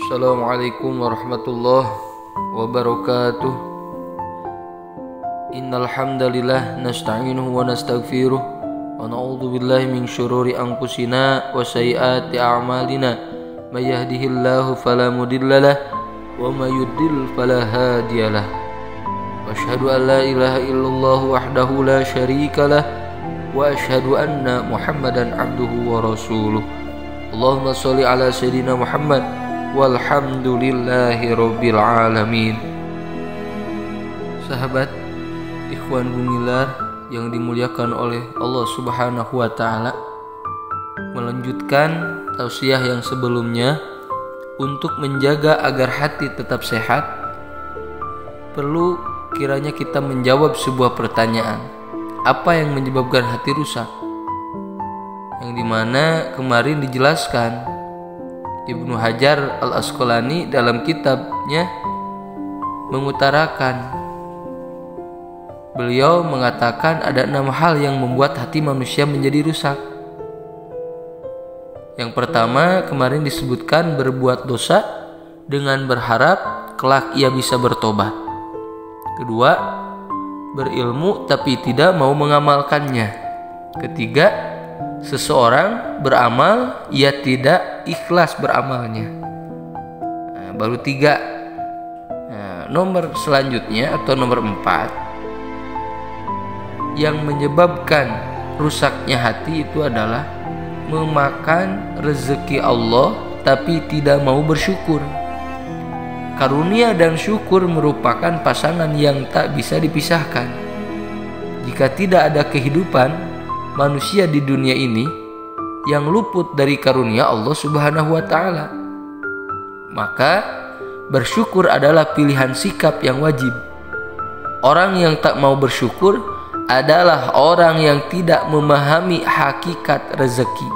Assalamualaikum warahmatullahi wabarakatuh. Innal hamdalillah nasta'inuhu wa nastaghfiruh wa na'udzu billahi min syururi anfusina wa sayyiati a'malina. May yahdihillahu fala mudhillalah wa may yudlil fala hadiyalah. Wa asyhadu an la ilaha illallah wahdahu la syarikalah wa asyhadu anna Muhammadan abduhu wa rasuluh. Allahumma sholli ala sayyidina Muhammad walhamdulillahi rabbil alamin. Sahabat Ikhwan Gumilar yang dimuliakan oleh Allah Subhanahu wa ta'ala, melanjutkan tausiah yang sebelumnya. Untuk menjaga agar hati tetap sehat, perlu kiranya kita menjawab sebuah pertanyaan. Apa yang menyebabkan hati rusak? Yang dimana kemarin dijelaskan Ibnu Hajar Al-Asqalani dalam kitabnya mengutarakan, beliau mengatakan ada 6 hal yang membuat hati manusia menjadi rusak. Yang pertama kemarin disebutkan berbuat dosa dengan berharap kelak ia bisa bertobat. Kedua, berilmu tapi tidak mau mengamalkannya. Ketiga, seseorang beramal ia tidak ikhlas beramalnya. Baru 3. Nomor selanjutnya atau nomor 4 yang menyebabkan rusaknya hati itu adalah memakan rezeki Allah tapi tidak mau bersyukur. Karunia dan syukur merupakan pasangan yang tak bisa dipisahkan. Jika tidak ada kehidupan manusia di dunia ini yang luput dari karunia Allah Subhanahu wa ta'ala, maka bersyukur adalah pilihan sikap yang wajib. Orang yang tak mau bersyukur adalah orang yang tidak memahami hakikat rezeki.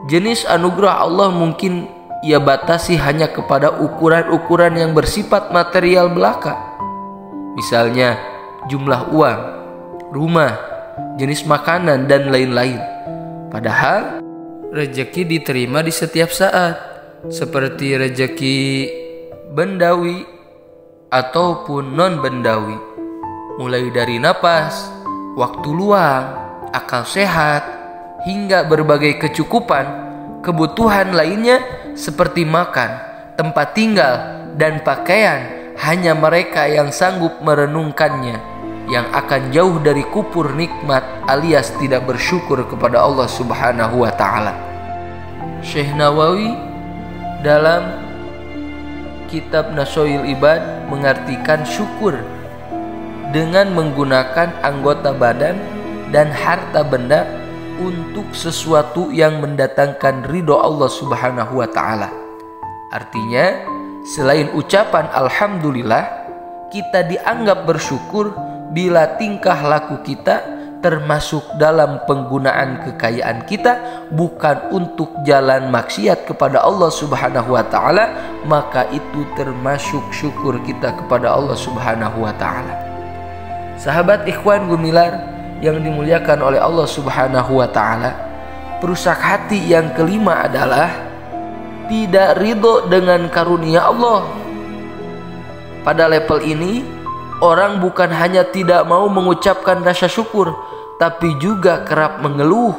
Jenis anugerah Allah mungkin ia batasi hanya kepada ukuran-ukuran yang bersifat material belaka. Misalnya jumlah uang, rumah, jenis makanan, dan lain-lain. Padahal rezeki diterima di setiap saat, seperti rezeki bendawi ataupun non-bendawi, mulai dari napas, waktu luang, akal sehat, hingga berbagai kecukupan, kebutuhan lainnya seperti makan, tempat tinggal, dan pakaian. Hanya mereka yang sanggup merenungkannya yang akan jauh dari kupur nikmat alias tidak bersyukur kepada Allah Subhanahu wa ta'ala. Syekh Nawawi dalam kitab Nasoil Ibad mengartikan syukur dengan menggunakan anggota badan dan harta benda untuk sesuatu yang mendatangkan ridho Allah Subhanahu wa ta'ala. Artinya, selain ucapan alhamdulillah, kita dianggap bersyukur bila tingkah laku kita termasuk dalam penggunaan kekayaan kita bukan untuk jalan maksiat kepada Allah Subhanahu wa ta'ala, maka itu termasuk syukur kita kepada Allah Subhanahu wa ta'ala. Sahabat Ikhwan Gumilar yang dimuliakan oleh Allah Subhanahu wa ta'ala, perusak hati yang kelima adalah tidak ridho dengan karunia Allah. Pada level ini, orang bukan hanya tidak mau mengucapkan rasa syukur, tapi juga kerap mengeluh,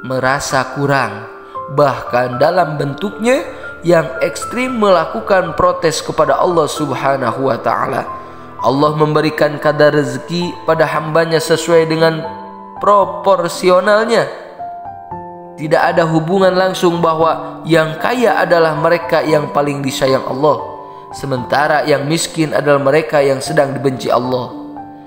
merasa kurang, bahkan dalam bentuknya yang ekstrim melakukan protes kepada Allah Subhanahu wa ta'ala. Allah memberikan kadar rezeki pada hambanya sesuai dengan proporsionalnya. Tidak ada hubungan langsung bahwa yang kaya adalah mereka yang paling disayang Allah, sementara yang miskin adalah mereka yang sedang dibenci Allah.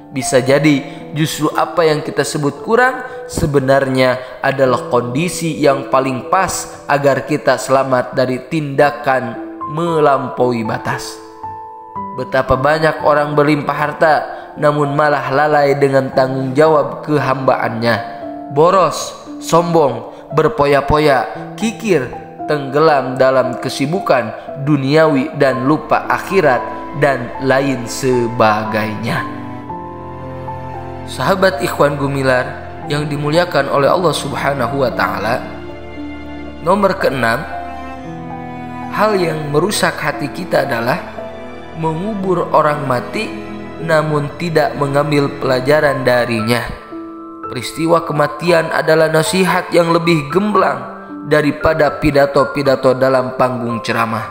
Bisa jadi justru apa yang kita sebut kurang sebenarnya adalah kondisi yang paling pas agar kita selamat dari tindakan melampaui batas. Betapa banyak orang berlimpah harta namun malah lalai dengan tanggung jawab kehambaannya. Boros, sombong, berpoya-poya, kikir, tenggelam dalam kesibukan duniawi dan lupa akhirat dan lain sebagainya. Sahabat Ikhwan Gumilar yang dimuliakan oleh Allah Subhanahu wa ta'ala, nomor ke-6, hal yang merusak hati kita adalah mengubur orang mati namun tidak mengambil pelajaran darinya. Peristiwa kematian adalah nasihat yang lebih gemblang daripada pidato-pidato dalam panggung ceramah.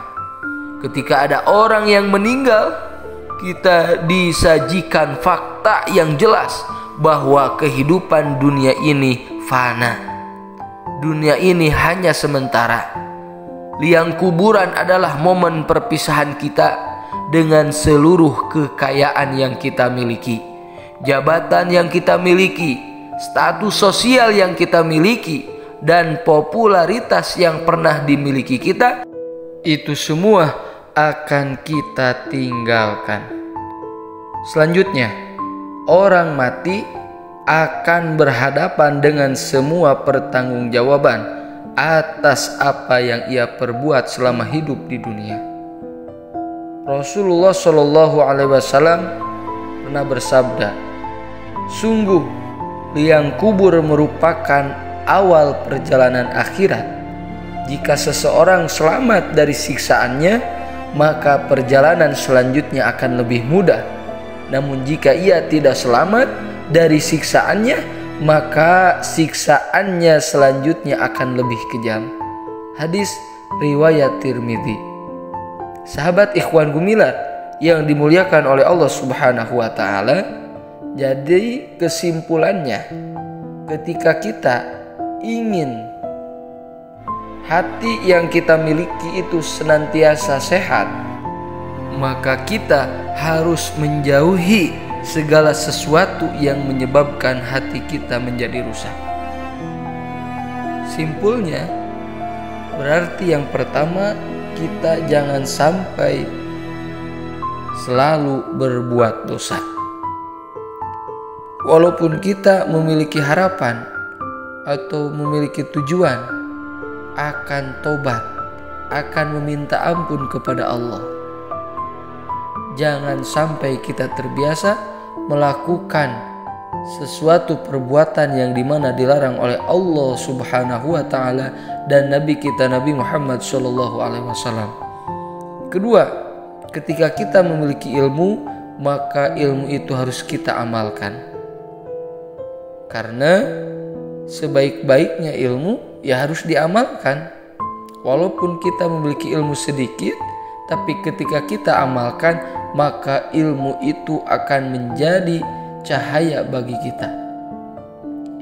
Ketika ada orang yang meninggal, kita disajikan fakta yang jelas bahwa kehidupan dunia ini fana. Dunia ini hanya sementara. Liang kuburan adalah momen perpisahan kita dengan seluruh kekayaan yang kita miliki, jabatan yang kita miliki, status sosial yang kita miliki, dan popularitas yang pernah dimiliki kita. Itu semua akan kita tinggalkan. Selanjutnya, orang mati akan berhadapan dengan semua pertanggungjawaban atas apa yang ia perbuat selama hidup di dunia. Rasulullah Shallallahu Alaihi Wasallam pernah bersabda, "Sungguh, liang kubur merupakan awal perjalanan akhirat. Jika seseorang selamat dari siksaannya, maka perjalanan selanjutnya akan lebih mudah. Namun jika ia tidak selamat dari siksaannya, maka siksaannya selanjutnya akan lebih kejam." Hadis riwayat Tirmidzi. Sahabat ikhwan gumilar yang dimuliakan oleh Allah Subhanahu wa taala, jadi kesimpulannya, ketika kita ingin hati yang kita miliki itu senantiasa sehat, maka kita harus menjauhi segala sesuatu yang menyebabkan hati kita menjadi rusak. Simpulnya, berarti yang pertama, kita jangan sampai selalu berbuat dosa. Walaupun kita memiliki harapan atau memiliki tujuan akan tobat, akan meminta ampun kepada Allah, jangan sampai kita terbiasa melakukan sesuatu perbuatan yang dimana dilarang oleh Allah Subhanahu wa taala dan Nabi kita Nabi Muhammad sallallahu alaihi wasallam. Kedua, ketika kita memiliki ilmu, maka ilmu itu harus kita amalkan. Karena sebaik-baiknya ilmu ya harus diamalkan. Walaupun kita memiliki ilmu sedikit, tapi ketika kita amalkan, maka ilmu itu akan menjadi cahaya bagi kita.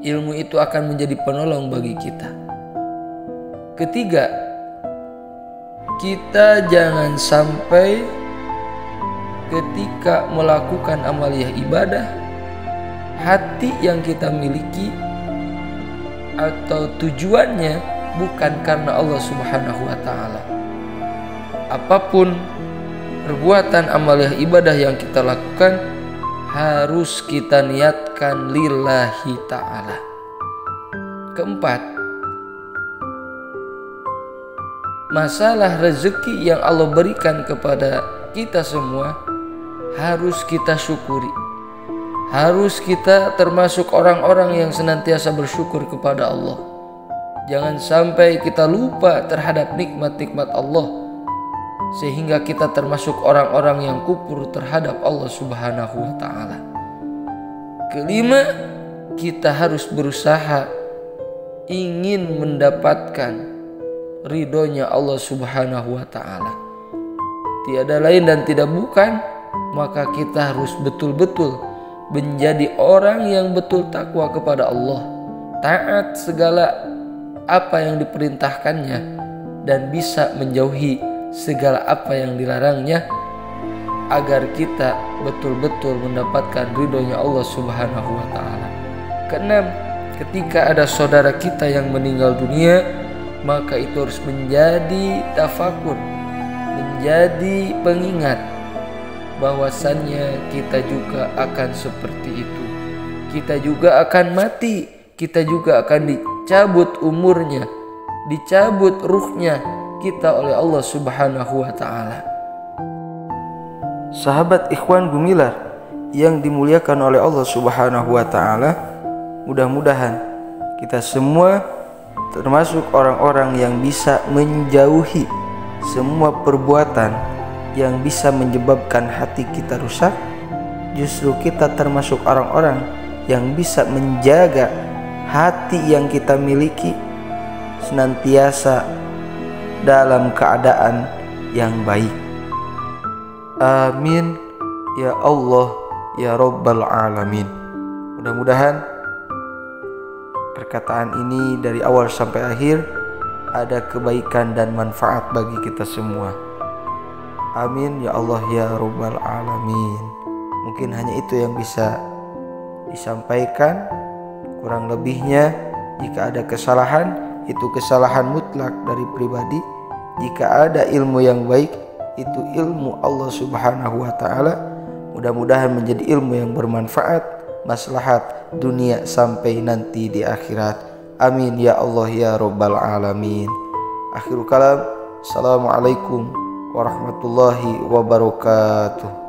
Ilmu itu akan menjadi penolong bagi kita. Ketiga, kita jangan sampai ketika melakukan amaliyah ibadah, hati yang kita miliki atau tujuannya bukan karena Allah Subhanahu wa taala. Apapun perbuatan amaliyah ibadah yang kita lakukan, harus kita niatkan lillahi ta'ala. Keempat, masalah rezeki yang Allah berikan kepada kita semua harus kita syukuri. Harus kita termasuk orang-orang yang senantiasa bersyukur kepada Allah. Jangan sampai kita lupa terhadap nikmat-nikmat Allah, sehingga kita termasuk orang-orang yang kufur terhadap Allah Subhanahu wa taala. Kelima, kita harus berusaha ingin mendapatkan ridhonya Allah Subhanahu wa taala. Tiada lain dan tidak bukan, maka kita harus betul-betul menjadi orang yang betul takwa kepada Allah, taat segala apa yang diperintahkannya dan bisa menjauhi segala apa yang dilarangnya, agar kita betul-betul mendapatkan ridhonya Allah Subhanahu wa taala. Keenam, ketika ada saudara kita yang meninggal dunia, maka itu harus menjadi tafakur, menjadi pengingat bahwasannya kita juga akan seperti itu. Kita juga akan mati, kita juga akan dicabut umurnya, dicabut ruhnya kita oleh Allah Subhanahu wa taala. Sahabat ikhwan gumilar yang dimuliakan oleh Allah Subhanahu wa taala, mudah-mudahan kita semua termasuk orang-orang yang bisa menjauhi semua perbuatan yang bisa menyebabkan hati kita rusak, justru kita termasuk orang-orang yang bisa menjaga hati yang kita miliki senantiasa dalam keadaan yang baik. Amin ya Allah ya Rabbal Alamin. Mudah-mudahan perkataan ini dari awal sampai akhir ada kebaikan dan manfaat bagi kita semua. Amin ya Allah ya Rabbal Alamin. Mungkin hanya itu yang bisa disampaikan. Kurang lebihnya, jika ada kesalahan, itu kesalahan mutlak dari pribadi. Jika ada ilmu yang baik, itu ilmu Allah Subhanahu wa Ta'ala. Mudah-mudahan menjadi ilmu yang bermanfaat, maslahat dunia sampai nanti di akhirat. Amin ya Allah ya Rabbal Alamin. Akhirul kalam. Assalamualaikum warahmatullahi wabarakatuh.